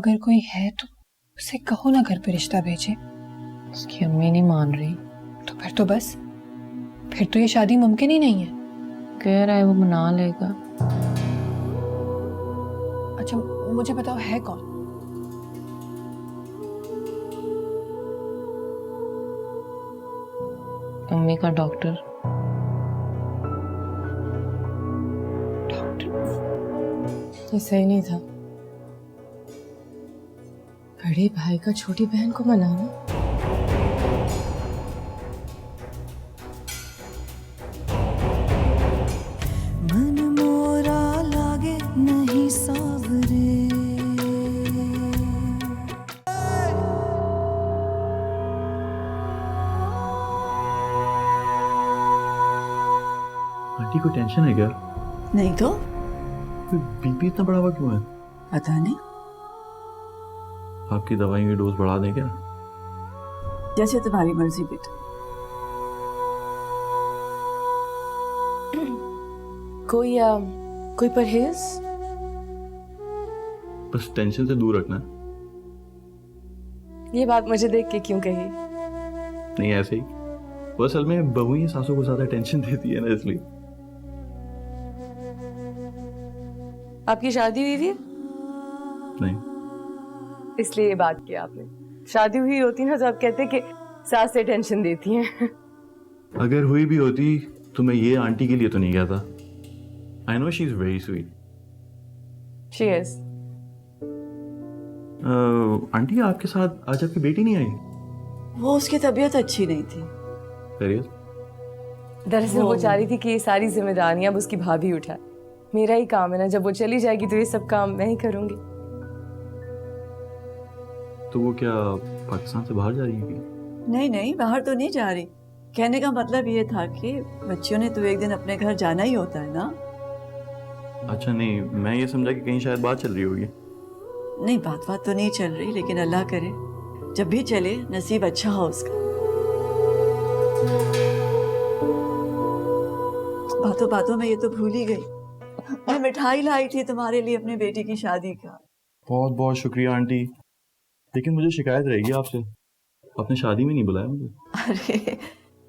अगर कोई है तो उसे कहो ना घर पे रिश्ता भेजे। उसकी अम्मी नहीं मान रही। तो फिर तो बस, फिर तो ये शादी मुमकिन ही नहीं है। कह रहा है वो मना लेगा। अच्छा मुझे बताओ है कौन? अम्मी का डॉक्टर। ये सही नहीं था, बड़े भाई का छोटी बहन को मनाना। मन मोरा लागे नहीं सावरे। आंटी को टेंशन है क्या? नहीं तो बीपी इतना बढ़ा हुआ क्यों है? पता नहीं, आपकी दवाई की डोज बढ़ा दें क्या? जैसे तुम्हारी मर्जी बेटा। कोई परहेज? बस टेंशन से दूर रखना। ये बात मुझे देख के क्यों कही? नहीं ऐसे ही, वो असल में बहू ही सासों को ज्यादा टेंशन देती है ना, इसलिए। आपकी शादी हुई थी? नहीं, इसलिए ये बात की आपने। शादी हुई होती ना तो आप कहते कि सास से टेंशन देती हैं। अगर हुई भी होती तो मैं ये आंटी के लिए तो नहीं कहता। I know she is very sweet. She is. Aunty आपके साथ आज आपकी बेटी नहीं आई? वो उसकी तबीयत अच्छी नहीं थी। सीरियस? दरअसल वो चाह रही थी कि ये सारी जिम्मेदारियां अब उसकी भाभी उठाए। मेरा ही काम है ना, जब वो चली जाएगी तो ये सब काम मैं ही करूंगी। तो वो क्या पाकिस्तान से बाहर जा रही है? नहीं नहीं, बाहर तो नहीं जा रही। कहने का मतलब ये था कि बच्चियों ने तो एक दिन अपने घर जाना ही होता है ना। अच्छा नहीं, मैं ये समझा कि कहीं शायद बात चल रही होगी। नहीं, बात तो नहीं चल रही, लेकिन अल्लाह करे जब भी चले नसीब अच्छा हो उसका। बातों बातों में ये तो भूल ही गई, मैं मिठाई लाई थी तुम्हारे लिए अपनी बेटी की शादी का। बहुत बहुत शुक्रिया आंटी, लेकिन मुझे शिकायत रहेगी आपसे, आपने शादी में नहीं बुलाया मुझे। अरे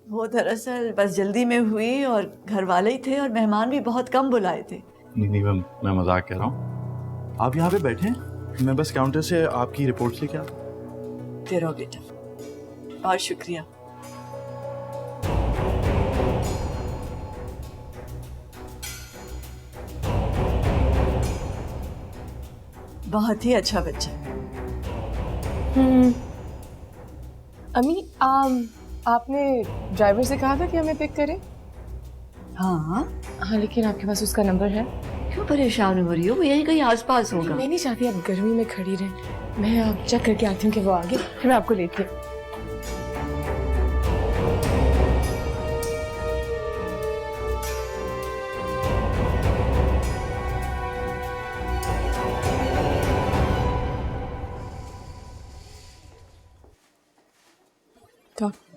वो दरअसल बस जल्दी में हुई और घर वाले ही थे और मेहमान भी बहुत कम बुलाए थे। नहीं मैं मजाक कर रहा हूँ। आप यहाँ पे बैठे हैं, मैं बस काउंटर से आपकी रिपोर्ट लेके आता हूँ। तेरा बेटा, बहुत शुक्रिया। बहुत ही अच्छा बच्चा है। अम्मी आपने ड्राइवर से कहा था कि हमें पिक करे? हाँ, लेकिन आपके पास उसका नंबर है? क्यों परेशान हो रही हो? वो यहीं कहीं आसपास होगा। मैं नहीं चाहती आप गर्मी में खड़ी रहें। मैं आप चेक करके आती हूँ कि वो आगे, फिर मैं आपको लेती हूँ।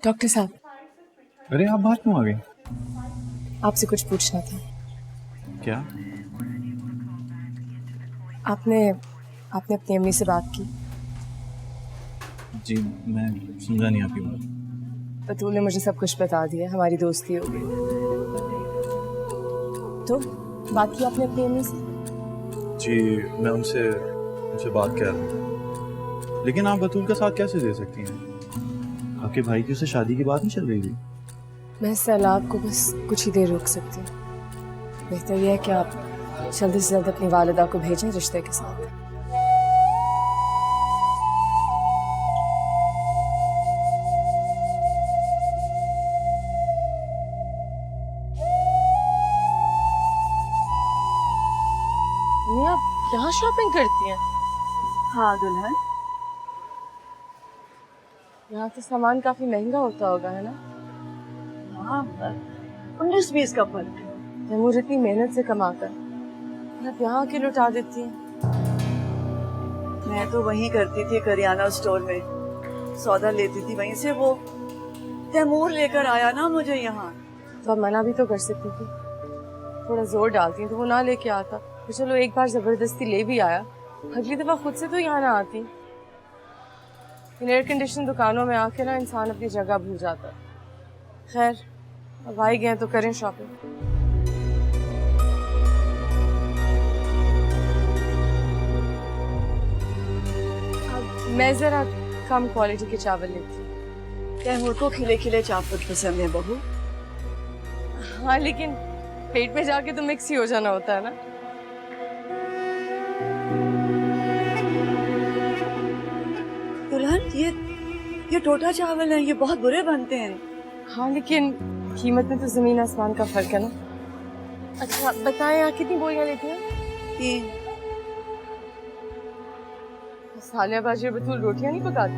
डॉक्टर साहब। अरे आप बाहर क्यों आ गए? आपसे कुछ पूछना था। क्या? आपने अपनी अम्मी से बात की? जी मैं समझा नहीं आपकी बात। बतूल ने मुझे सब कुछ बता दिया, हमारी दोस्ती हो गई। तो बात की आपने अपनी अम्मी से? जी मैं उनसे बात कर रहा हूँ, लेकिन आप बतूल का साथ कैसे दे सकती हैं? आपके भाई की उससे शादी की बात नहीं चल रही थी? मैं सैलाब को बस कुछ ही देर रोक सकती हूँ। बेहतर यह है कि आप जल्दी से जल्द अपनी वालिदा को भेजें रिश्ते के साथ। आप यहाँ शॉपिंग करती हैं? हाँ दुल्हन, यहाँ तो सामान काफी महंगा होता होगा, है ना? हाँ 19-20 का फर्क है। तैमूर इतनी मेहनत से कमाकर आप यहाँ आके लुटा देती हैं। मैं तो वहीं करती थी, करियाना स्टोर में सौदा लेती थी वहीं से। वो तैमूर लेकर आया ना मुझे यहाँ। तो आप मना भी तो कर सकती थी, थोड़ा जोर डालती तो वो ना लेके आता। तो चलो एक बार जबरदस्ती ले भी आया अगली दफा खुद से तो यहाँ ना आती। इन एयर कंडीशन दुकानों में आके ना इंसान अपनी जगह भूल जाता है। खैर, अब आ ही गए तो करें शॉपिंग। अब मैं जरा कम क्वालिटी के चावल लेती हूँ। तैमूर को खिले खिले चावल पसंद है बहू। हाँ, लेकिन पेट में जाके तो मिक्स ही हो जाना होता है ना। दुल्हन, ये टोटा चावल है, ये बहुत बुरे बनते हैं। हाँ, लेकिन कीमत में तो जमीन आसमान का फर्क है ना। अच्छा बताएं, आप कितनी बोरियां लेती हैं? 3। सालिया बाजी और बतूल रोटियां नहीं पकाती?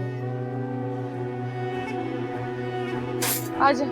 आजा।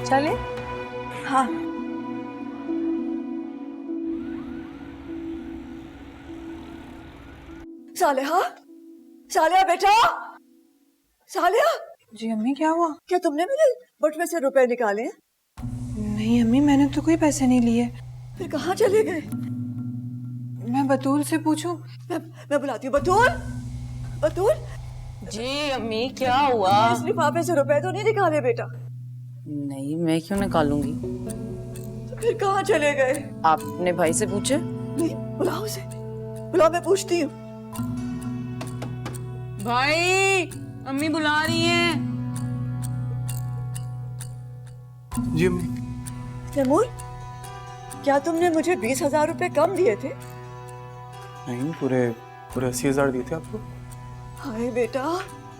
चले? हाँ। सालेहा, सालेहा बेटा, सालेहा। जी अम्मी, क्या हुआ? क्या तुमने मेरे बटुए से रुपए निकाले? नहीं अम्मी, मैंने तो कोई पैसे नहीं लिए। फिर कहाँ चले गए? मैं बतूल से पूछूं? मैं बुलाती हूँ। बतूल, बतूल। जी अम्मी, क्या हुआ? इस लिफाफे से रुपए तो नहीं निकाले बेटा? नहीं, मैं क्यों निकालूंगी? तो फिर कहाँ चले गए? आप अपने भाई से पूछे। नहीं, बुलाओ उसे, बुलाओ, मैं पूछती हूँ। भाई, अम्मी बुला रही हैं। जी अम्मी। तैमूर, क्या तुमने मुझे 20,000 रुपए कम दिए थे? नहीं, पूरे 80,000 दिए थे आपको। हाय बेटा,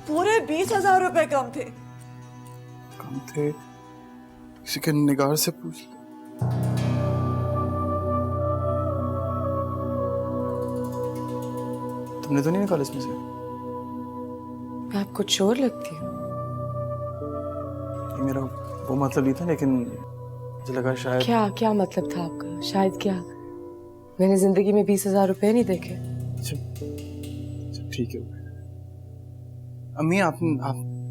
पूरे 20,000 रुपए कम थे। कम थे? किसी के निगार से पूछ। तुमने तो नहीं निकाला इसमें से? मैं आपको चोर लगती हूँ? ये मेरा वो मतलब नहीं था, लेकिन मुझे लगा शायद। क्या मतलब था आपका? शायद क्या? मैंने जिंदगी में 20,000 रुपए नहीं देखे। अच्छा, ठीक है। अम्मी, आप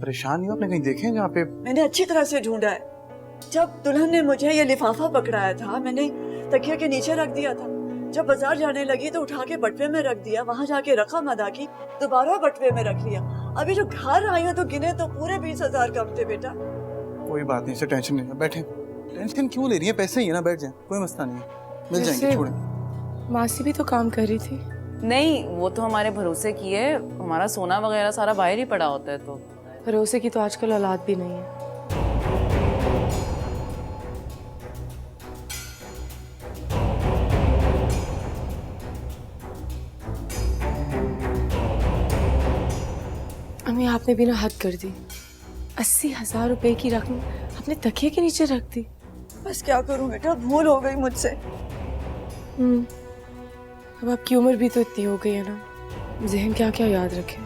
परेशान नहीं हो? आपने कहीं देखे हैं जहाँ पे? मैंने अच्छी तरह से ढूंढा है। जब दुल्हन ने मुझे ये लिफाफा पकड़ाया था, मैंने तकिया के नीचे रख दिया था। जब बाजार जाने लगी तो उठा के बटुए में रख दिया, वहाँ जाके रकम अदा की, दोबारा बटुए में रख लिया। अभी जो घर आई हूँ तो गिने तो पूरे 20,000 कम थे बेटा। कोई बात नहीं, इसे टेंशन नहीं है। बैठे। टेंशन क्यों ले रही है? पैसे ही है ना, बैठ जाए, कोई मसला नहीं है, मिल जाएंगे, छोड़े। मासी भी तो काम कर रही थी। नहीं, वो तो हमारे भरोसे की है। हमारा सोना वगैरह सारा बाहर ही पड़ा होता है। तो भरोसे की तो आजकल औलाद भी नहीं है। अम्मी, आपने भी ना हद कर दी। 80,000 रुपए की रकम अपने तकिए के नीचे रख दी। बस क्या करूँ बेटा, भूल हो गई मुझसे। अब आपकी उम्र भी तो इतनी हो गई है ना, ज़हन क्या क्या याद रखे।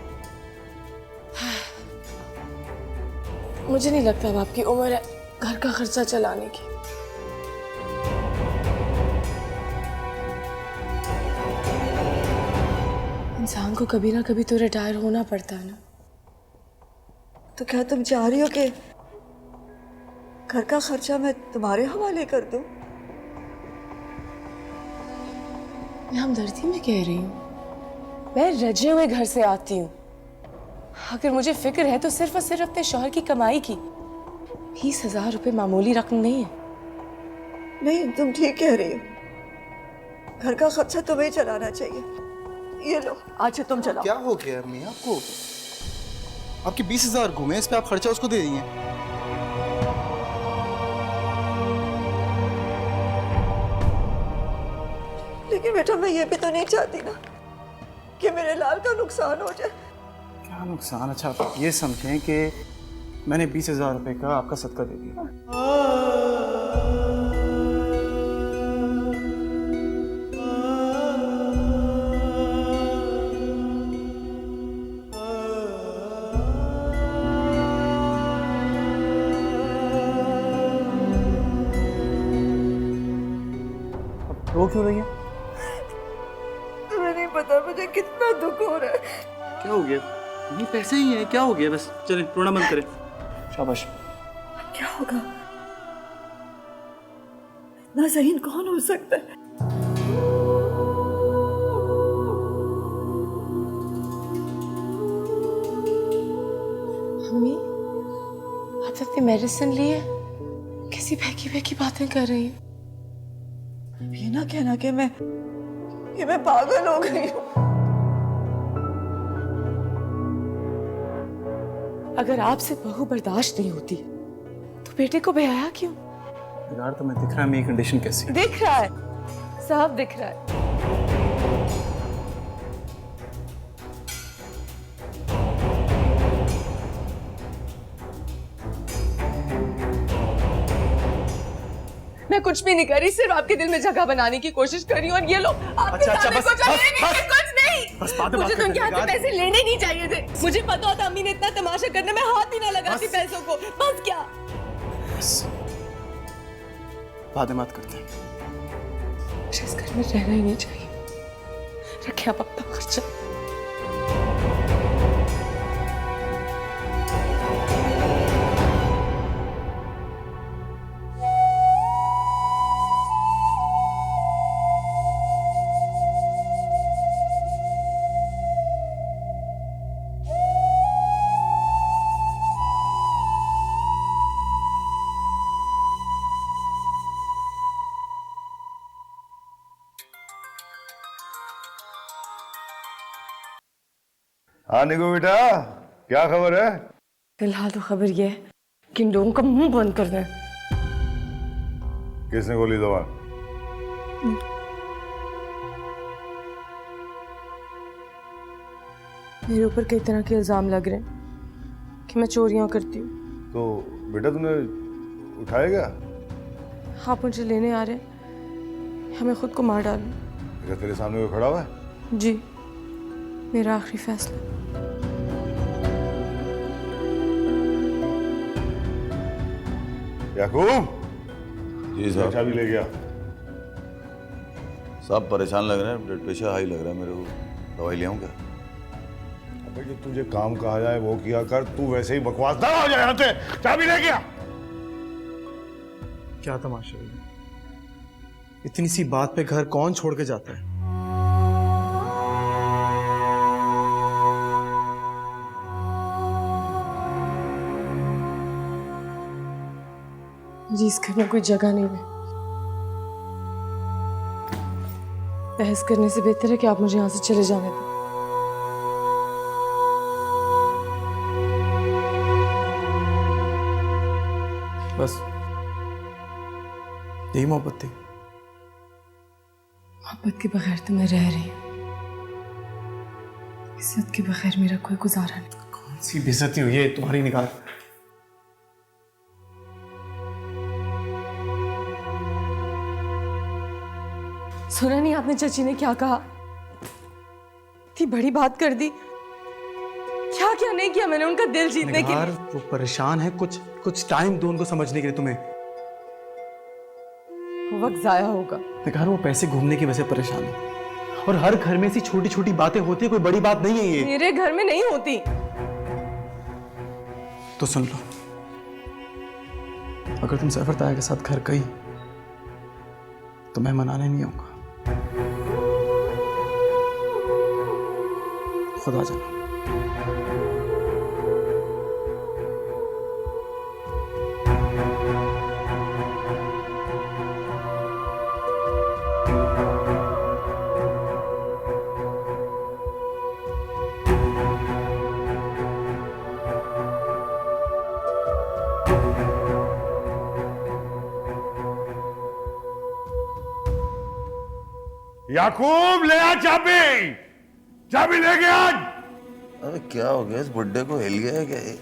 मुझे नहीं लगता अब आपकी उम्र है घर का खर्चा चलाने की। इंसान को कभी ना कभी तो रिटायर होना पड़ता है ना। तो क्या तुम चाह रही हो कि घर का खर्चा मैं तुम्हारे हवाले कर दूं? मैं हमदर्दी में कह रही हूँ। मैं रजे हुए घर से आती हूँ। अगर मुझे फिक्र है तो सिर्फ और सिर्फ अपने शौहर की कमाई की। 20,000 रुपए मामूली रकम नहीं है। नहीं, तुम ठीक कह रही हो। घर का खर्चा तुम्हें चलाना चाहिए। ये लो, आज से तुम चलाओ। क्या हो गया अम्मी आपको? आपके 20,000 घूमे, इस पे आप खर्चा उसको दे दी हैं। लेकिन बेटा मैं ये भी तो नहीं चाहती ना कि मेरे लाल का नुकसान हो जाए। क्या नुकसान? अच्छा आप ये समझें कि मैंने 20,000 रुपए का आपका सदका दे दिया। अब रो क्यों रही है? तुम्हें नहीं पता मुझे कितना दुख हो रहा है। क्या हो गया? ये पैसे ही हैं, क्या हो गया? बस चलें, रोना बंद करें। शाबाश। क्या होगा? इतना ज़हीन कौन हो सकता है? मम्मी, आप अपनी मेडिसिन लिए? किसी बहकी बहकी बातें कर रही हैं। ये ना कहना कि मैं पागल हो गई हूँ। अगर आपसे बहू बर्दाश्त नहीं होती तो बेटे को ब्याया क्यों? यार तुम्हें दिख रहा है मेरी कंडीशन कैसी है? दिख रहा है, सब दिख रहा है। मैं कुछ भी नहीं करी, सिर्फ आपके दिल में जगह बनाने की कोशिश कर रही हूँ। और ये लो, आपके सामने बस, कुछ बस, नहीं, बस, कुछ नहीं। बस बातें मुझे तो उनके हाथ से बात पैसे लेने नहीं चाहिए थे। मुझे पता होता अम्मी ने इतना तमाशा करने में हाथ ही ना लगाती बस। पैसों को। बस क्या? बस बातें मत करते हैं। मुझे इस घर में रहना ही नहीं चाहिए। रखे आप अपना खर्चा। हाँ निगो बेटा, क्या खबर है? फिलहाल तो खबर ये है कि इन लोगों का मुंह बंद कर दें। किसने खोली जबान? मेरे ऊपर कई तरह के इल्जाम लग रहे हैं कि मैं चोरियां करती हूँ। तो बेटा तुमने उठाया क्या? आप मुझे लेने आ रहे हैं, हमें खुद को मार डालूं? क्या तेरे सामने कोई खड़ा हुआ है? जी, मेरा आखिरी फैसला। याकूब, जी साहब। चाबी ले गया। सब परेशान लग रहे हैं, ब्लड प्रेशर हाई लग रहा है मेरे को। दवाई ले आऊं क्या? अबे जो तुझे काम कहा जाए वो किया कर, तू वैसे ही बकवास ना हो जाए। यहाँ से चाबी ले गया। क्या तमाशा है? इतनी सी बात पे घर कौन छोड़ के जाता है? जी, इस घर में कोई जगह नहीं है। बहस करने से बेहतर है कि आप मुझे यहाँ से चले जाने दें। बस यही मोहब्बत थी? मोहब्बत के बगैर तो मैं रह रही हूँ। इज्जत के बगैर मेरा कोई गुजारा नहीं। कौन सी बेइज्जती हुई है तुम्हारी निगाह? सुना नहीं आपने चाची ने क्या कहा? इतनी बड़ी बात कर दी। क्या क्या नहीं किया मैंने उनका दिल जीतने के निगार, लिए। वो परेशान है, कुछ टाइम दो उनको समझने के लिए तुम्हें। वक्त जाया होगा। निगार, वो पैसे घूमने की वजह से परेशान है, और हर घर में ऐसी छोटी छोटी बातें होती है, कोई बड़ी बात नहीं है ये। मेरे घर में नहीं होती। तो सुन लो, अगर तुम सफर ताया के साथ घर गई तो मैं मनाने नहीं आऊंगा। खुदा जाना। याकूब ले आ चाबी, चाबी लेके आ। अरे क्या हो गया, इस बुड्ढे को हिल गया है क्या ये?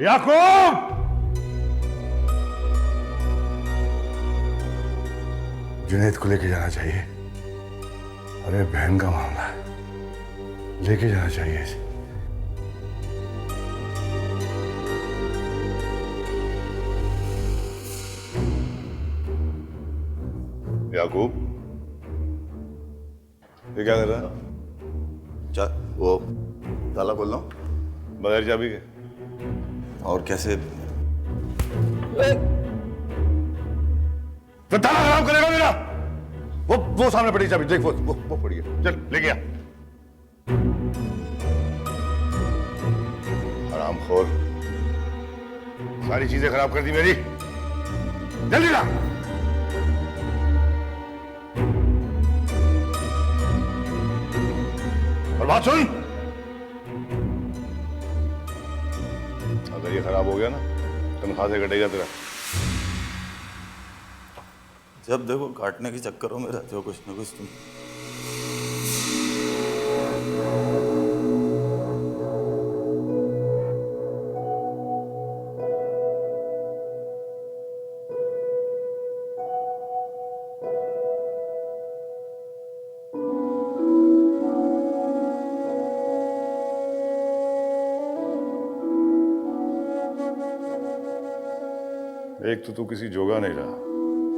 याकूब, जुनैद को लेके जाना चाहिए। अरे बहन का मामला है, लेके जाना चाहिए इसे। याकूब, ये क्या कर रहा है? वो ताला खोल रहा हूँ। बगैर चाबी के? और कैसे? तो ताला खराब करेगा मेरा। वो सामने पड़ी चाबी, देख वो पड़ी है। चल ले गया। हरामखोर, सारी चीजें खराब कर दी मेरी। जल्दी ला। और बात सुन, अगर ये खराब हो गया ना, तनख्वाह से कटेगा तेरा। जब देखो काटने के चक्करों में रहते हो कुछ ना कुछ तुम। एक तो तू किसी जोगा नहीं रहा,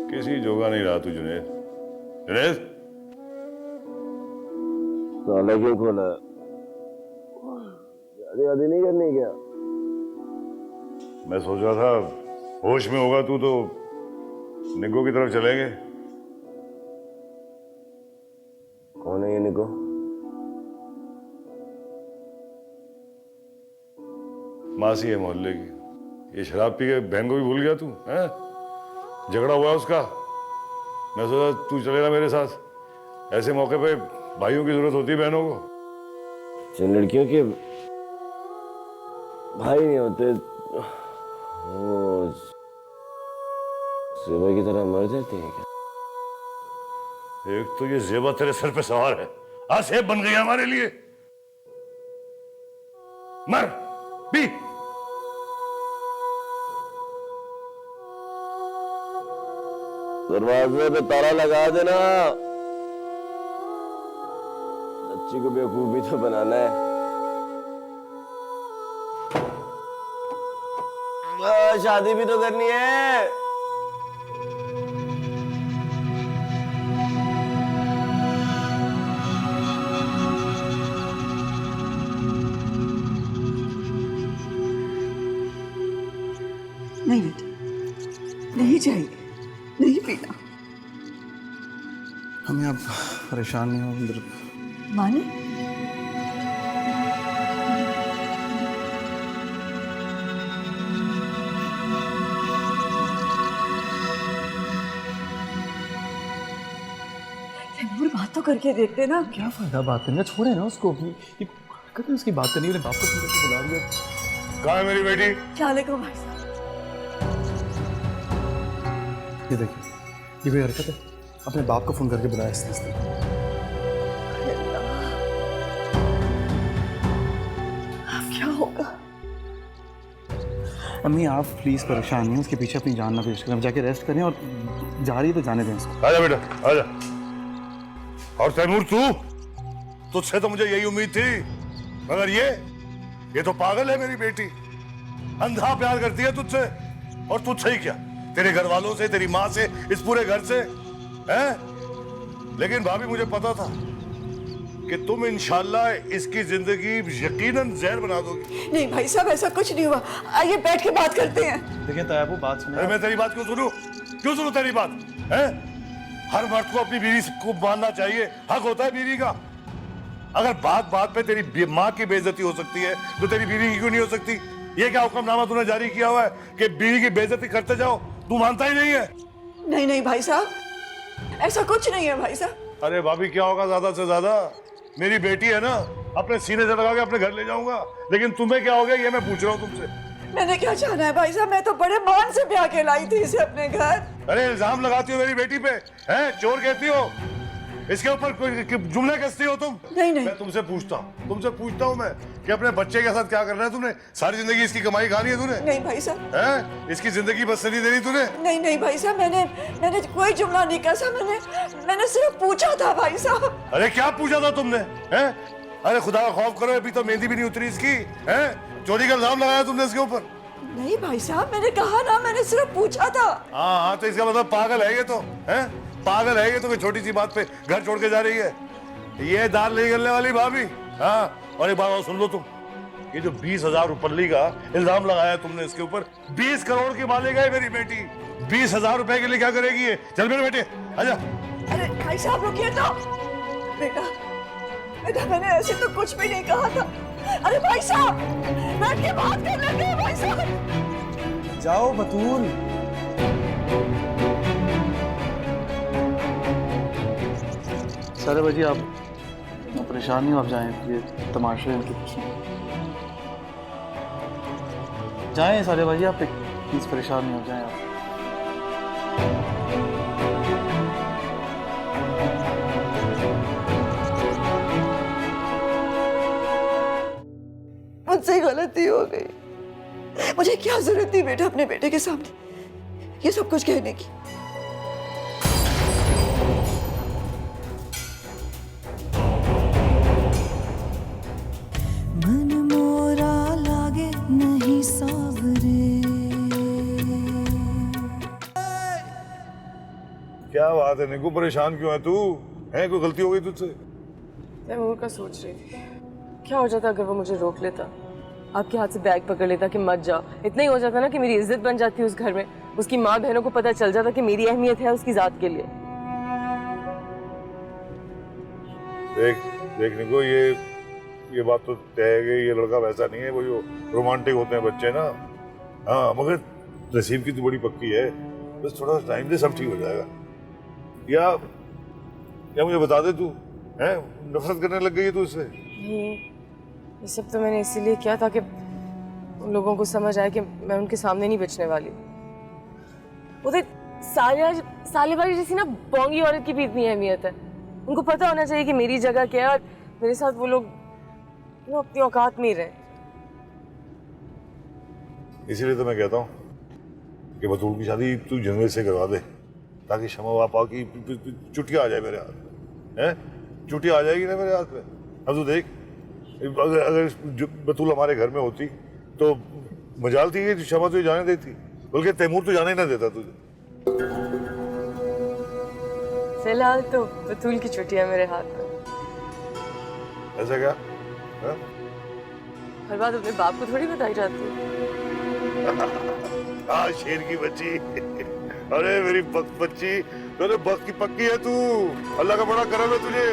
किसी जोगा नहीं रहा तू जुनैद। जुनैद, ताला क्यों खोला? शादी नहीं करनी क्या? मैं सोच रहा था होश में होगा तू तो निको की तरफ चलेंगे। कौन है ये निको? मासी है मोहल्ले की। ये शराब पी के बहन को भी भूल गया तू? हैं? झगड़ा हुआ उसका, मैं सोचा तू चलेगा मेरे साथ। ऐसे मौके पे भाइयों की जरूरत होती है बहनों को। जिन लड़कियों के भाई नहीं होते वो सेवा की तरह मर जाती है क्या? एक तो ये जेबा तेरे सर पे सवार है, आज सेब बन गई हमारे लिए। मर पी। दरवाजे पे ताला लगा देना। बच्ची को बेवकूफ भी तो बनाना है। शादी भी तो करनी है। नहीं बेटा, नहीं चाहिए, नहीं पीना। हमें आप परेशान नहीं हो अंदर। माने? तैमूर, बात तो करके देखते ना। क्या फायदा बात करने का, छोड़े ना उसको। ये हरकत है उसकी बात करने के लिए, बाप को फोन करके बुला लिया। कहाँ है मेरी बेटी? क्या लेकर भाई साहब? ये देखिए, ये कोई हरकत है? अपने बाप को फोन करके बुलाया इसने। अब क्या होगा? अम्मी आप प्लीज परेशान नहीं, उसके पीछे अपनी जान ना पेश करें। जाके रेस्ट करें और जा रही है तो जाने दें उसको। आजा बेटा, आजा। और तैमूर, तुझसे तो मुझे यही उम्मीद थी, मगर ये तो पागल है मेरी बेटी। अंधा प्यार करती है तुझसे। और तुझसे ही क्या, तेरे घर वालों से, तेरी माँ से, इस पूरे घर से, हैं? लेकिन भाभी, मुझे पता था कि तुम इंशाल्लाह इसकी जिंदगी यकीनन जहर बना दोगी। नहीं भाई साहब, ऐसा कुछ नहीं हुआ। आइए बैठ के बात करते हैं। देखिए ताया, बात सुने। अरे मैं तेरी बात क्यों सुनूं? क्यों सुनूं तेरी बात? हैं? हर मर्द को अपनी बीवी को मानना चाहिए, हक होता है बीवी का। अगर बात बात पे तेरी माँ की बेइज्जती हो सकती है तो तेरी बीवी की क्यों नहीं हो सकती? ये क्या हुक्मनामा तूने जारी किया हुआ है कि बीवी की बेइज्जती करते जाओ? तू मानता ही नहीं है। नहीं नहीं भाई साहब, ऐसा कुछ नहीं है भाई साहब। अरे भाभी, क्या होगा ज्यादा से ज्यादा? मेरी बेटी है ना, अपने सीने से लगा के अपने घर ले जाऊंगा। लेकिन तुम्हें क्या हो गया ये मैं पूछ रहा हूँ तुमसे। मैंने क्या जाना है भाई साहब, मैं तो बड़े मान से ब्याह के लाई थी इसे अपने घर। अरे इल्जाम लगाती हो मेरी बेटी पे, हैं? चोर कहती हो, इसके ऊपर कोई जुमले कसती हो तुम? नहीं नहीं, मैं तुमसे पूछता हूँ मैं कि अपने बच्चे के साथ क्या करना है तुमने? सारी जिंदगी इसकी कमाई खानी है तूने? नहीं भाई साहब, हैं? इसकी जिंदगी बस नहीं देनी तूने? नहीं नहीं भाई साहब, मैंने कोई जुमला नहीं कसा, मैंने सिर्फ पूछा था भाई साहब। अरे क्या पूछा था तुमने? हैं? अरे खुदा का खौफ करो, अभी तो मेहंदी भी नहीं उतरी इसकी। हैं? चोरी का इल्जाम लगाया तुमने इसके ऊपर? नहीं भाई साहब, मैंने कहा ना, मैंने सिर्फ पूछा था। हाँ, तो इसका मतलब पागल है ये तो, हैं? पागल है ये तो, कोई छोटी सी बात पे घर छोड़ के जा रही है। ये दाल नहीं गलने वाली भाभी। हाँ, और एक बात और सुन लो तुम, ये जो 20,000 रुपये का इल्जाम लगाया तुमने इसके ऊपर, 20 करोड़ के मालिक है मेरी बेटी। 20,000 रुपए के लिए क्या करेगी ये? चल मेरे बेटे आजा। अरे भाई साहब रुकिए तो, बेटा मैंने ऐसे तो कुछ भी नहीं कहा था। अरे भाई साहब, बैठ के बात कर लेते हैं भाई साहब। जाओ बतूल। सारे बजी आप परेशान नहीं हो, आप जाएं, ये तमाशे इनके पीछे जाएं। सारे बजी आप प्लीज परेशान नहीं हो, जाएं आप। मुझसे गलती हो गई, मुझे क्या जरूरत थी बेटा अपने बेटे के सामने ये सब कुछ कहने की। मन मोरा लागे नहीं सावरे। क्या बात है निकू, परेशान क्यों है तू? है कोई गलती हो गई तुझसे? तैमूर का सोच रही थी क्या हो जाता अगर वो मुझे रोक लेता, आपके हाथ से बैग पकड़ लेता कि मत जाओ। इतना ही हो जाता ना कि मेरी इज्जत बन जाती उस घर में, उसकी माँ बहनों को पता चल जाता कि मेरी अहमियत है उसकी जात के लिए। देख निको, ये बात तो तय है कि ये लड़का वैसा नहीं है, वो जो रोमांटिक होते हैं बच्चे ना। हाँ, मगर नसीब की तो बड़ी पक्की है, बस थोड़ा टाइम दे सब ठीक हो जाएगा। या मुझे बता दे, तू है नफरत करने लग गई है तू इससे? नहीं, ये सब तो मैंने इसीलिए किया ताकि उन लोगों को समझ आए कि मैं उनके सामने नहीं बचने वाली। उधर सालेबाजी जैसी ना बोंगी औरत की भी इतनी अहमियत है। उनको पता होना चाहिए कि मेरी जगह क्या है, और मेरे साथ वो लोग अपनी औकात में ही रहे। इसीलिए तो मैं कहता हूँ कि बतूल की शादी तू जनवरी से करवा दे, ताकि शमा पापा की चुटिया आ जाए मेरे हाथ में। है चुटिया आ जाएगी ना मेरे हाथ में। अब तू देख, अगर बतूल हमारे घर में होती तो मजाल थी कि शमा तुझे जाने देती, बल्कि तैमूर तो जाने ही ना देता तुझे। फिलहाल तो बतूल की चुटिया मेरे हाथ में। ऐसा क्या? हा? हर बात अपने बाप को थोड़ी बताई जाती है। हाँ, शेर की बच्ची। अरे मेरी बच्ची, तेरे बस की पक्की है तू। अल्लाह का बड़ा करम है तुझे।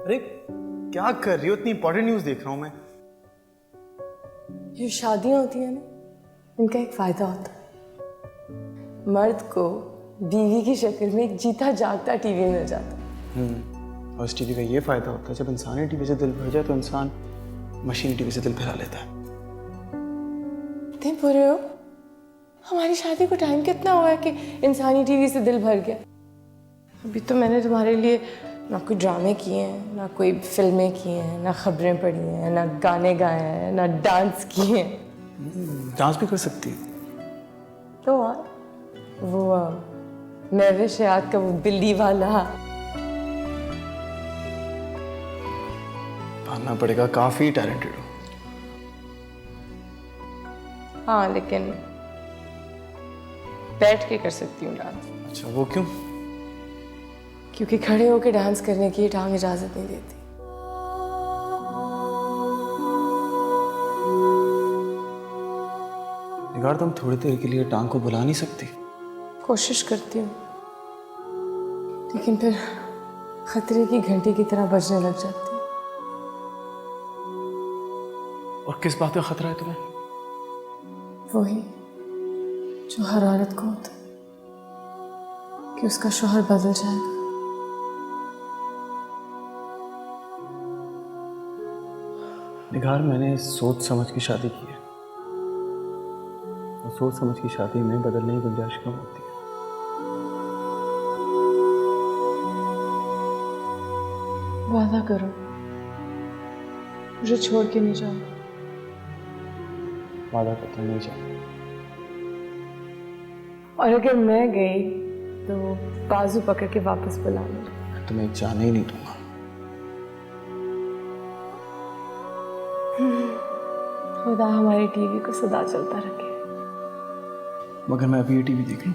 अरे क्या कर रही हो? इतनी इंपॉर्टेंट न्यूज़ देख रहा हूँ मैं। जो शादियां होती है ना, इनका एक फायदा होता है, मर्द को बीवी की शक्ल में एक जीता जागता टीवी मिल जाता है। और इस टीवी का ये फायदा होता है, जब इंसानी टीवी से दिल भर जाए तो इंसान मशीन टीवी से दिल भरा लेता है। तुम बोल रहे हो हमारी शादी को टाइम कितना हुआ है कि इंसानी टीवी से दिल भर गया? अभी तो मैंने तुम्हारे लिए ना कोई ड्रामे किए हैं, ना कोई फिल्में की हैं, ना खबरें पढ़ी हैं, ना गाने गाए हैं, ना डांस किए हैं। डांस भी कर सकती है तो और वो महविश याद का वो बिल्ली वाला। मानना पड़ेगा, काफी टैलेंटेड हो। हाँ, लेकिन बैठ के कर सकती हूँ डांस। अच्छा, वो क्यों? क्योंकि खड़े होकर डांस करने की टांग इजाजत नहीं देती। निगार, तुम थोड़ी देर के लिए टांग को बुला नहीं सकती? कोशिश करती हूँ, लेकिन फिर खतरे की घंटी की तरह बजने लग जाती है। और किस बात का खतरा है तुम्हें? वही जो हर औरत को होता है, कि उसका शौहर बदल जाएगा। निगार, मैंने सोच समझ की शादी की है, और सोच समझ की शादी में बदलने की गुंजाइश कम होती है। वादा करो, मुझे छोड़ के नहीं जाओ। वादा करता नहीं जाऊंगा। और अगर मैं गई तो बाजू पकड़ के वापस बुला लो। मैं तुम्हें जाने ही नहीं दूंगा। खुदा हमारी टीवी को सदा चलता रखे। मगर मैं अभी ये टीवी देख लूं।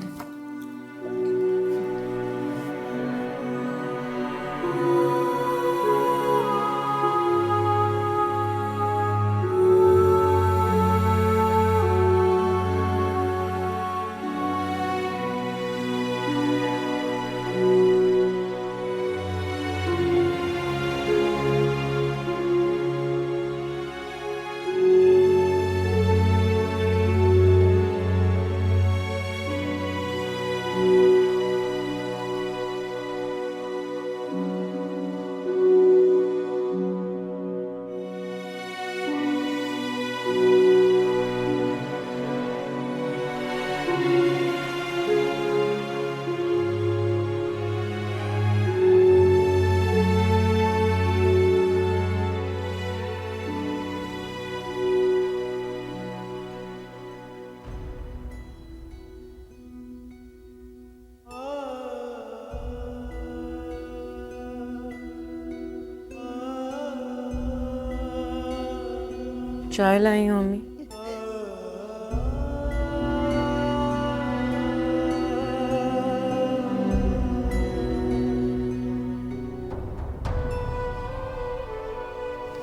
चाय लाई हूँ मम्मी।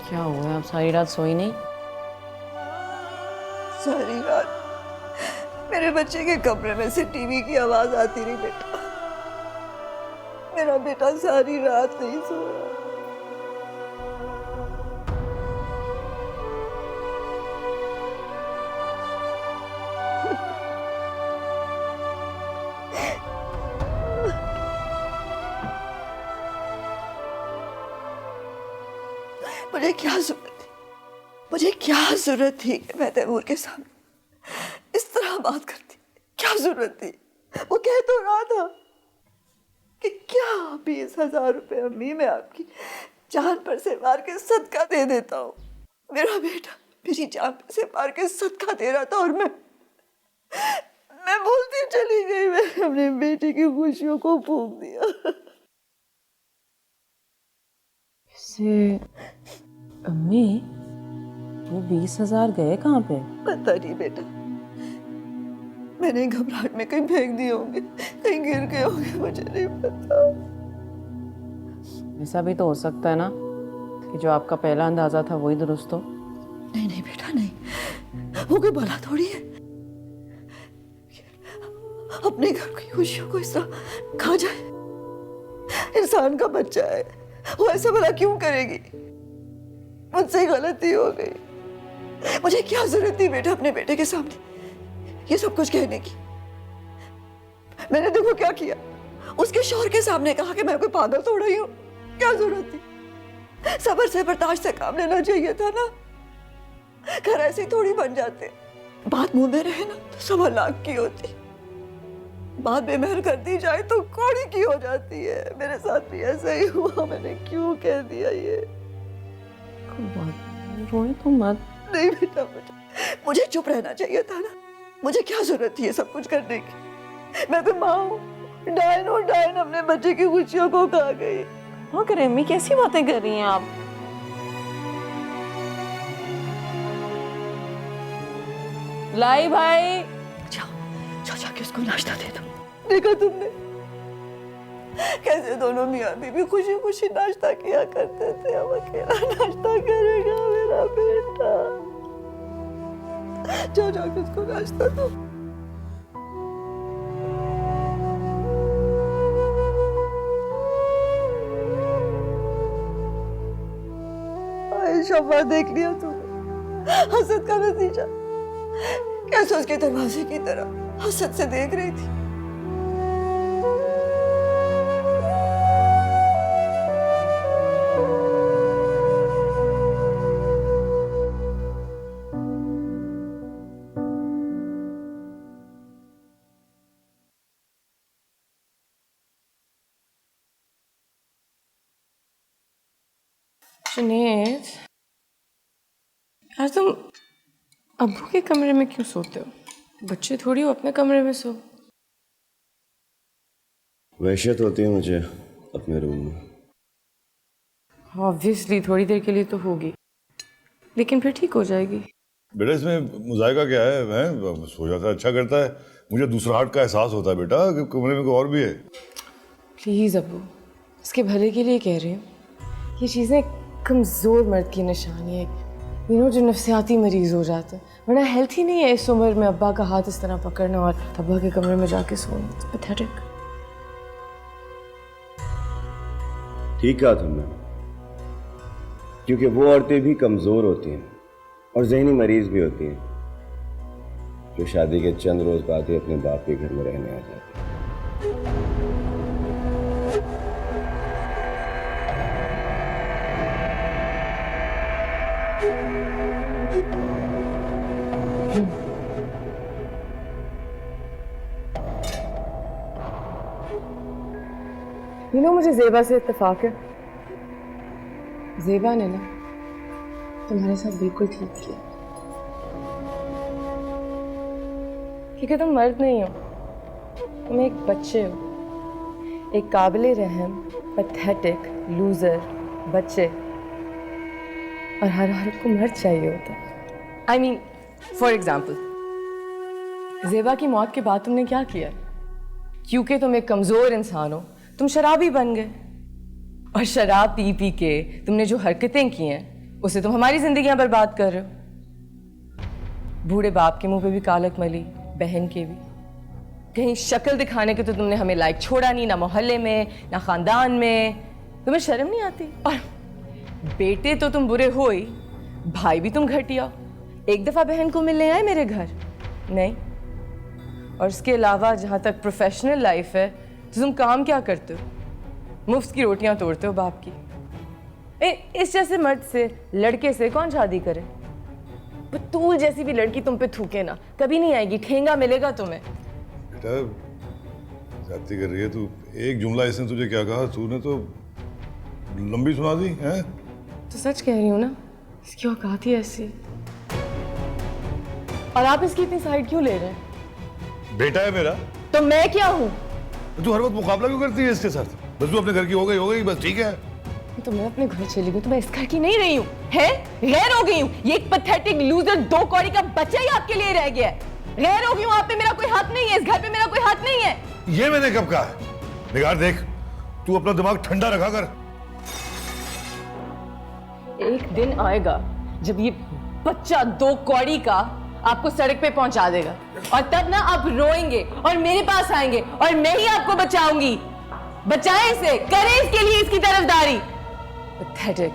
क्या हुआ है, आप सारी रात सोई नहीं? सारी रात मेरे बच्चे के कमरे में से टीवी की आवाज आती रही बेटा। मेरा बेटा सारी रात नहीं सोया। मुझे क्या जरूरत थी, मुझे क्या जरूरत थी कि मैं तैमूर के सामने इस तरह बात करती? क्या जरूरत थी? वो कह तो रहा था कि क्या 20,000 रुपए अम्मी मैं आपकी जान पर से मार के सदका दे देता हूँ। मेरा बेटा मेरी जान पर से मार के सदका दे रहा था और मैं बोलती चली गई। मैंने अपने बेटे की खुशियों को फूंक दिया। से अम्मी, वो 20,000 गए कहाँ पे? पता नहीं बेटा, मैंने घबराहट में कहीं फेंक दिए होंगे, कहीं गिर गए होंगे, मुझे नहीं पता। ऐसा भी तो हो सकता है ना कि जो आपका पहला अंदाजा था वही दुरुस्त हो। नहीं नहीं बेटा नहीं, वो कोई भला थोड़ी है अपने घर की खुशियों को इस तरह खा जाए। इंसान का बच्चा है, वो ऐसा भला क्यों करेगी? मुझसे गलती हो गई। मुझे क्या जरूरत थी बेटा अपने बेटे के सामने ये सब कुछ कहने की? मैंने देखो क्या किया, उसके शौहर के सामने कहा कि मैं कोई पागल थोड़ा ही हूँ। क्या जरूरत थी? सब्र से बर्दाश्त से काम लेना चाहिए था ना। घर ऐसे थोड़ी बन जाते। बात मुंह में रहे ना तो 1.25 लाख की होती, बात बेमहर कर दी जाए तो कौड़ी की हो जाती है। मेरे साथ भी ऐसा ही हुआ। मैंने क्यों कह दिया ये? रोई तो मत। नहीं बेटा, मुझे चुप रहना चाहिए था ना। मुझे क्या जरूरत थी ये सब कुछ करने की? मैं तो माँ हूँ, डायन अपने बच्चे की खुशियों को खा गई। हाँ करे अम्मी, कैसी बातें कर रही हैं आप? लाई भाई, जाओ जाके उसको नाश्ता दे दो। देखा तुमने कैसे दोनों मियाँ बीवी खुशी खुशी नाश्ता किया करते थे। अब अकेला नाश्ता करेगा मेरा बेटा। जाओ जाके उसको नाश्ता दो। शब्बा देख लिया तूने, हसद का नतीजा। कैसे उसके दरवाजे की तरह हसद से देख रही थी। जुनैद, यार तुम अब्बू के कमरे में क्यों सोते हो? बच्चे थोड़ी हो, अपने कमरे में सो। वहशत होती है मुझे अपने रूम में। ऑब्वियसली थोड़ी देर के लिए तो होगी, लेकिन फिर ठीक हो जाएगी। बेटा इसमें मुजायका क्या है? मैं सो जाता है, अच्छा करता है। मुझे दूसरा हार्ट का एहसास होता है बेटा कि कमरे में कोई और भी है। प्लीज़ अब्बू, इसके भले के लिए कह रही हूँ। ये चीज़ें कमज़ोर मर्द की निशानी है, जो नफसियाती मरीज हो जाते हैं। वरना हेल्थ ही नहीं है इस उम्र में अब्बा का हाथ इस तरह पकड़ना और अब्बा के कमरे में जाके सोना। It's pathetic. ठीक कहा तुमने, क्योंकि वो औरतें भी कमजोर होती हैं और जहनी मरीज भी होती हैं जो शादी के चंद रोज बाद ही अपने बाप के घर में रहने आ जाती हैं। मुझे जेबा से इत्तेफाक है। जेबा ने ना तुम्हारे साथ बिल्कुल ठीक किया, क्योंकि तुम मर्द नहीं हो, तुम एक बच्चे हो, एक काबिले रहम पैथेटिक लूजर बच्चे। और हर औरत को मर्द चाहिए होता है। आई मीन फॉर एग्जाम्पल, जेबा की मौत के बाद तुमने क्या किया? क्योंकि तुम एक कमजोर इंसान हो, तुम शराबी बन गए। और शराब पी पी के तुमने जो हरकतें की हैं, उससे तुम हमारी जिंदगियां बर्बाद कर रहे हो। बूढ़े बाप के मुंह पे भी कालक मली, बहन के भी। कहीं शक्ल दिखाने के तो तुमने हमें लायक छोड़ा नहीं, ना मोहल्ले में ना खानदान में। तुम्हें शर्म नहीं आती? और बेटे तो तुम बुरे हो ही, भाई भी तुम घटिया। एक दफा बहन को मिलने आए मेरे घर? नहीं। और इसके अलावा जहां तक प्रोफेशनल लाइफ है, तो तुम काम क्या करते हो? मुफ्त की रोटियां तोड़ते हो बाप की। इस जैसे मर्द से, लड़के से कौन शादी करे? बतूल जैसी भी लड़की तुम पे थूके ना, कभी नहीं आएगी, ठेंगा मिलेगा तुम्हें। बेटा जाती कर रही है तू। एक जुमला इसने तुझे क्या कहा? तूने तो लंबी सुना दी है। तो सच कह रही हूँ ना, इसकी औकात ही ऐसी है। और आप इसकी इतनी साइड क्यों ले रहे हैं? बेटा है मेरा तो मैं क्या हूँ? तू हर वक्त मुकाबला क्यों करती है इसके साथ? बस तू अपने घर की हो गई बस, ठीक है। तो मैं अपने घर चली गई, तो मैं इस घर की नहीं रही हूँ, है गैर हो गई हूँ। ये एक पैथेटिक लूजर दो कौड़ी का बच्चा ही आपके लिए रह गया है। गैर हो गई हूँ, आप पे मेरा कोई हक नहीं है, इस घर पे मेरा कोई हक नहीं है। ये मैंने कब कहा है? निगार देख, तू अपना दिमाग ठंडा रखा कर। एक दिन आएगा जब ये बच्चा दो कौड़ी का आपको सड़क पे पहुंचा देगा, और तब ना आप रोएंगे और मेरे पास आएंगे और मैं ही आपको बचाऊंगी। बचाएं इसे, करें इसके लिए इसकी तरफदारी। पैथेटिक,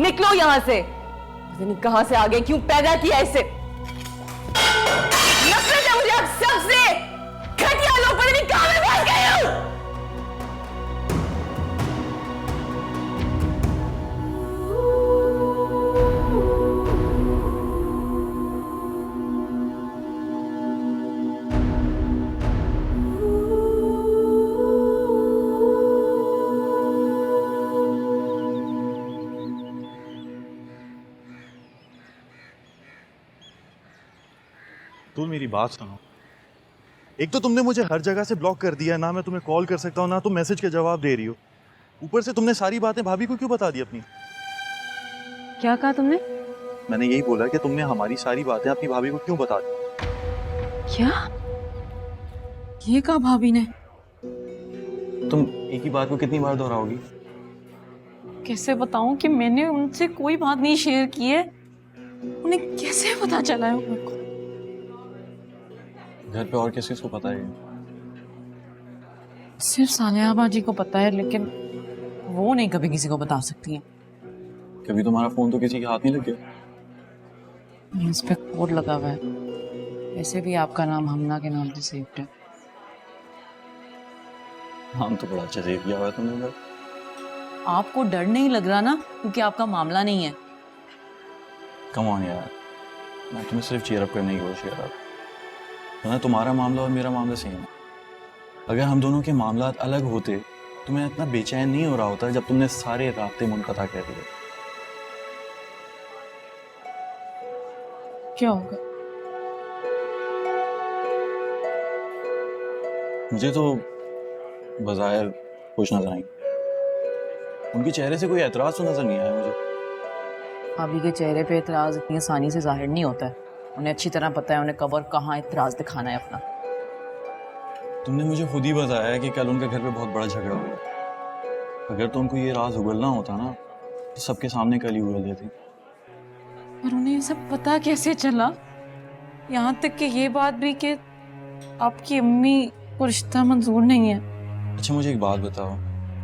निकलो यहां से। पता नहीं कहां से आ गए, क्यों पैदा किया इसे। नफरत है मुझे आप सबसे। घटिया लोग, पता नहीं कहां में फंस गए हो। तू मेरी बात सुनो। एक तो तुमने मुझे हर जगह से ब्लॉक कर दिया, ना मैं तुम्हें कॉल कर सकता हूँ, ना तुम मैसेज के जवाब दे रही हो। ऊपर से तुमने सारी बातें भाभी को क्यों बता दी अपनी? क्या कहा तुमने? मैंने यही बोला कि तुमने हमारी सारी बातें अपनी भाभी को क्यों बता दी? क्या? ये कहा भाभी ने? तुम एक ही बात को कितनी बार दोहराओगी? कैसे बताऊं कि मैंने उनसे कोई बात नहीं शेयर की है? उन्हें कैसे पता चला है मेरे को? घर पे और किस किस को पता है? सिर्फ सालिया बाजी को पता है, लेकिन वो नहीं कभी किसी को बता सकती है। कभी तुम्हारा फोन तो किसी के हाथ नहीं लग गया? इस पे कोड लगा हुआ है। वैसे भी आपका नाम हमना के नाम से सेव्ड है। नाम तो बड़ा अच्छा सेव किया हुआ है तुमने। आपको डर नहीं लग रहा ना, क्योंकि आपका मामला नहीं है। कम ऑन यार, मैं तुम्हें सिर्फ चीयर अप करने की कोशिश कर रहा था। वरना तुम्हारा मामला और मेरा मामला सेम है। अगर हम दोनों के मामला अलग होते तो मैं इतना बेचैन नहीं हो रहा होता जब तुमने सारे रास्ते मुनक़ता कर दिए। क्या होगा? मुझे तो बज़ाहिर खुश नजर आई। उनके चेहरे से कोई एतराज तो नजर नहीं आया मुझे। भाभी के चेहरे पे एतराज इतनी आसानी से जाहिर नहीं होता है। उन्हें अच्छी तरह पता है उन्हें कब और कहाँ एतराज दिखाना है अपना। तुमने मुझे खुद ही बताया कि कल उनके घर पे बहुत बड़ा झगड़ा हुआ। अगर तो उनको ये राज उगलना होता ना तो सबके सामने कल ही उगल देती। पर उन्हें ये सब पता कैसे चला? यहाँ तक कि ये बात भी कि आपकी अम्मी को रिश्ता मंजूर नहीं है। अच्छा मुझे एक बात बताओ,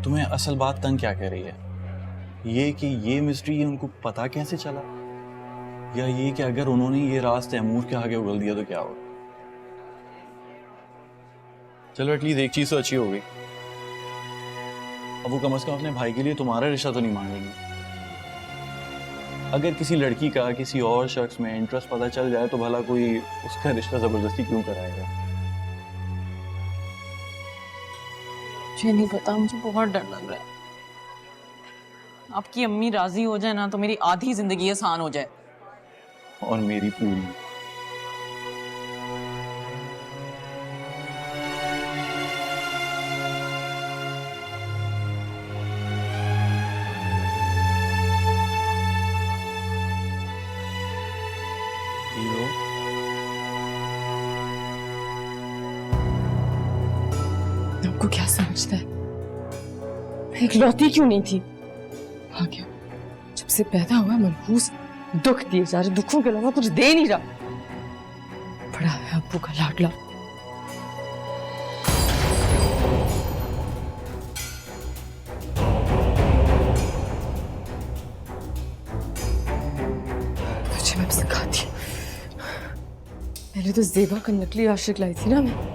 तुम्हें असल बात तंग क्या कह रही है? ये कि ये मिस्ट्री उनको पता कैसे चला, या ये कि अगर उन्होंने ये राज तैमूर के आगे उगल दिया तो क्या होगा? चलो एटलीस्ट एक चीज तो अच्छी हो गई। अब वो कम से कम अपने भाई के लिए तुम्हारा रिश्ता तो नहीं मांगेंगे। अगर किसी लड़की का किसी और शख्स में इंटरेस्ट पता चल जाए तो भला कोई उसका रिश्ता जबरदस्ती क्यों कराएगा? मुझे नहीं पता, मुझे बहुत डर लग रहा है। आपकी अम्मी राजी हो जाए ना तो मेरी आधी जिंदगी आसान हो जाए। और मेरी पूरी। आपको क्या समझता है? मैं इकलौती क्यों नहीं थी? आ गया। जब से पैदा हुआ मनहूस दुख दिए जा रहे, दुखों के अलावा कुछ दे नहीं रहा। बड़ा है अब्बू का लाडला। तुझे मैं सिखाती हूँ। पहले तो ज़ेबा का नकली आशिक लाई थी ना मैं।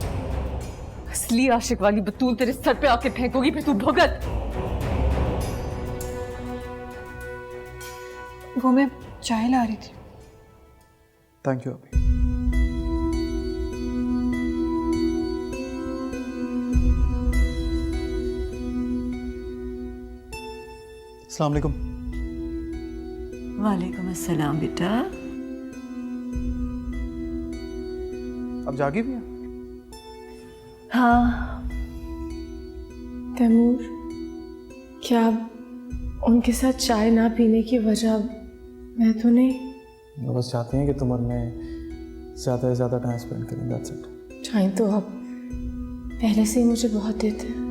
असली आशिक वाली बतूल तेरे सर पे आके फेंकोगी, फिर तू भुगत। वो मैं चाय ला रही थी। थैंक यू अभी। अस्सलाम वालेकुम। वालेकुम अस्सलाम बेटा। अब जागी भी हैं? हाँ तैमूर, क्या उनके साथ चाय ना पीने की वजह मैं तो नहीं? वो बस चाहते हैं कि तुम उनमें ज़्यादा से ज़्यादा टाइम स्पेंड करें, दैट्स इट। चाय तो आप पहले से ही मुझे बहुत देते हैं।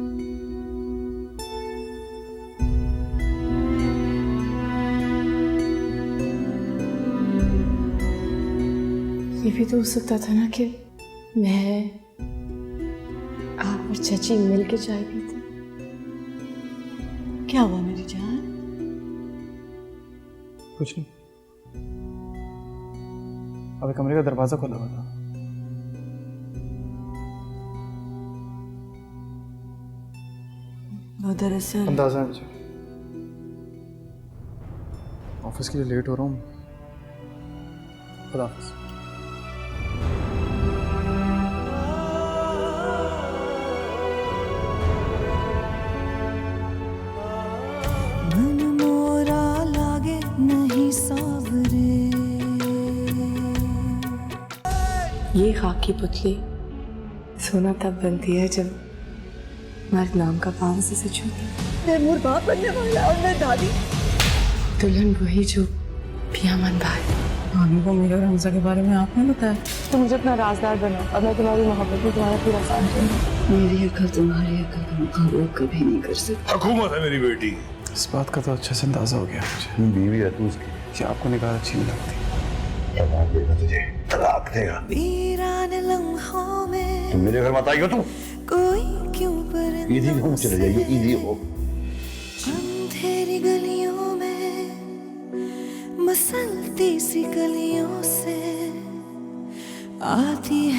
ये भी तो हो सकता था ना कि मैं आप और चाची मिल के चाय पीते। क्या हुआ मेरी जान? कुछ नहीं, अभी कमरे का दरवाजा खुला हुआ था। वो दरअसल अंदाजा है मुझे, ऑफिस के लिए लेट हो रहा हूँ। खुदा हाफिज़। मन मोरा लागे नहीं सावरे। ये खाकी पुतली सोना तब बनती है जब मर्द नाम का पाँव से छूती। तैमूर बाप बनने वाला और मैं दादी। दुल्हन वही जो पियामन भाई। भाभी को मेरे और हमजा के बारे में आपने बताया? तुम मुझे अपना राजदार बनाओ और मैं तुम्हारी मोहब्बत में तुम्हारा पूरा साथ दूंगी। मेरी अकल तुम्हारी अकल का मुकाबला कभी नहीं कर सकती। हुकूमत है मेरी बेटी। इस बात का तो अच्छे से अंदाजा हो गया मुझे बीवी है तू उसकी। कि आपको निगाह अच्छी नहीं लगती। तलाक देगा तुझे, तलाक देगा। वीरान लम्हों में तुम मेरे घर मत आई हो तुम। कोई क्यों परिंदा ईदी घूम चले जाइए, ईदी हो। अंधेरी गलियों में मसलती सी गलियों से आती